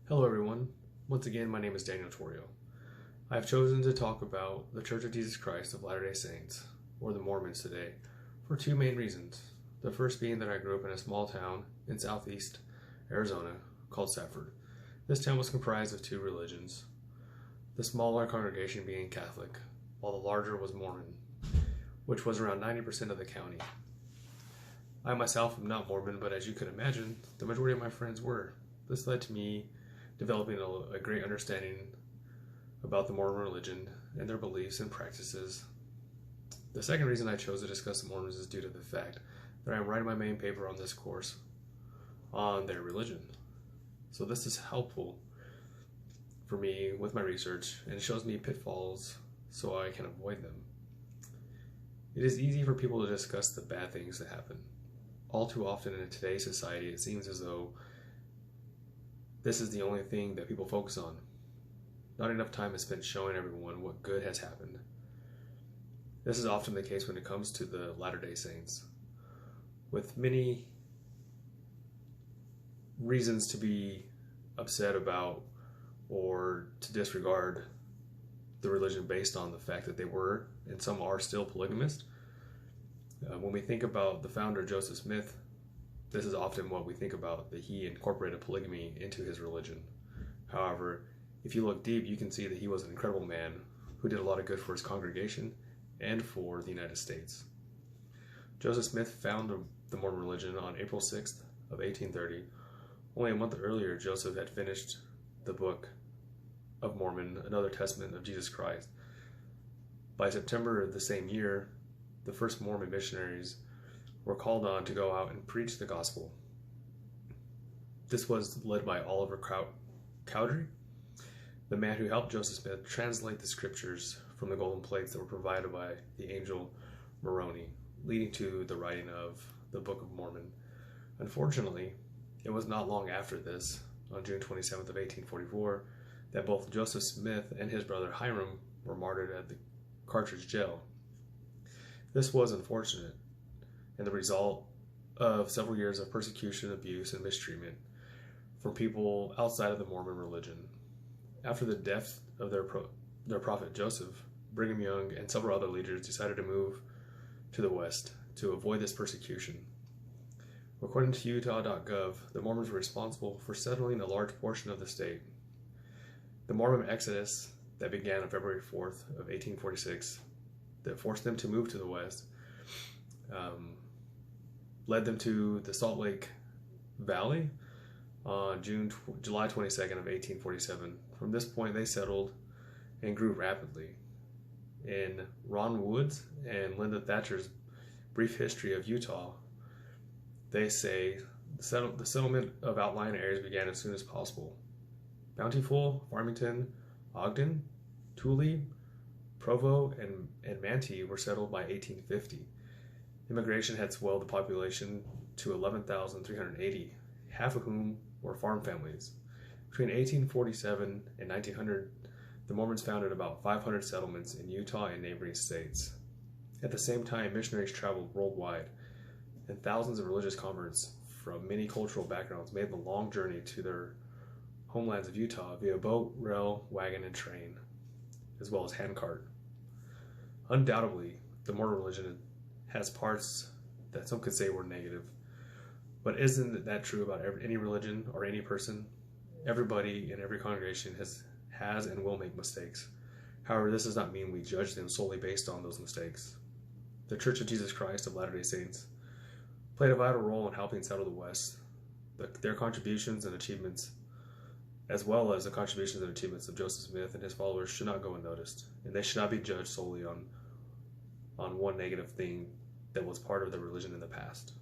Hello everyone, once again my name is Daniel Torrio. I have chosen to talk about the Church of Jesus Christ of Latter-day Saints, or the Mormons today, for two main reasons. The first being that I grew up in a small town in southeast Arizona called Safford. This town was comprised of two religions, the smaller congregation being Catholic, while the larger was Mormon, which was around 90% of the county. I myself am not Mormon, but as you could imagine, the majority of my friends were. This led to me developing a great understanding about the Mormon religion and their beliefs and practices. The second reason I chose to discuss the Mormons is due to the fact that I am writing my main paper on this course on their religion. So this is helpful for me with my research and shows me pitfalls so I can avoid them. It is easy for people to discuss the bad things that happen. All too often in today's society, it seems as though this is the only thing that people focus on. Not enough time is spent showing everyone what good has happened. This is often the case when it comes to the Latter-day Saints, with many reasons to be upset about or to disregard the religion based on the fact that they were, and some are still, polygamist. When we think about the founder, Joseph Smith, this is often what we think about, that he incorporated polygamy into his religion. However, if you look deep, you can see that he was an incredible man who did a lot of good for his congregation and for the United States. Joseph Smith founded the Mormon religion on April 6th of 1830. Only a month earlier, Joseph had finished the Book of Mormon, another testament of Jesus Christ. By September of the same year, the first Mormon missionaries were called on to go out and preach the gospel. This was led by Oliver Cowdery, the man who helped Joseph Smith translate the scriptures from the golden plates that were provided by the angel Moroni, leading to the writing of the Book of Mormon. Unfortunately, it was not long after this, on June 27th of 1844, that both Joseph Smith and his brother Hiram were martyred at the Carthage jail. This was unfortunate, and the result of several years of persecution, abuse, and mistreatment from people outside of the Mormon religion. After the death of their prophet Joseph, Brigham Young and several other leaders decided to move to the West to avoid this persecution. According to Utah.gov, the Mormons were responsible for settling a large portion of the state. The Mormon exodus that began on February 4th of 1846, that forced them to move to the West, led them to the Salt Lake Valley on July 22nd of 1847. From this point, they settled and grew rapidly. In Ron Wood's and Linda Thatcher's Brief History of Utah, they say the settlement of outlying areas began as soon as possible. Bountiful, Farmington, Ogden, Thule, Provo, and Manti were settled by 1850. Immigration had swelled the population to 11,380, half of whom were farm families. Between 1847 and 1900, the Mormons founded about 500 settlements in Utah and neighboring states. At the same time, missionaries traveled worldwide, and thousands of religious converts from many cultural backgrounds made the long journey to their homelands of Utah via boat, rail, wagon, and train, as well as handcart. Undoubtedly, the Mormon religion has parts that some could say were negative, but isn't that true about any religion or any person? Everybody in every congregation has and will make mistakes. However, this does not mean we judge them solely based on those mistakes. The Church of Jesus Christ of Latter-day Saints played a vital role in helping settle the West. Their contributions and achievements, as well as the contributions and achievements of Joseph Smith and his followers, should not go unnoticed, and they should not be judged solely on one negative thing that was part of their religion in the past.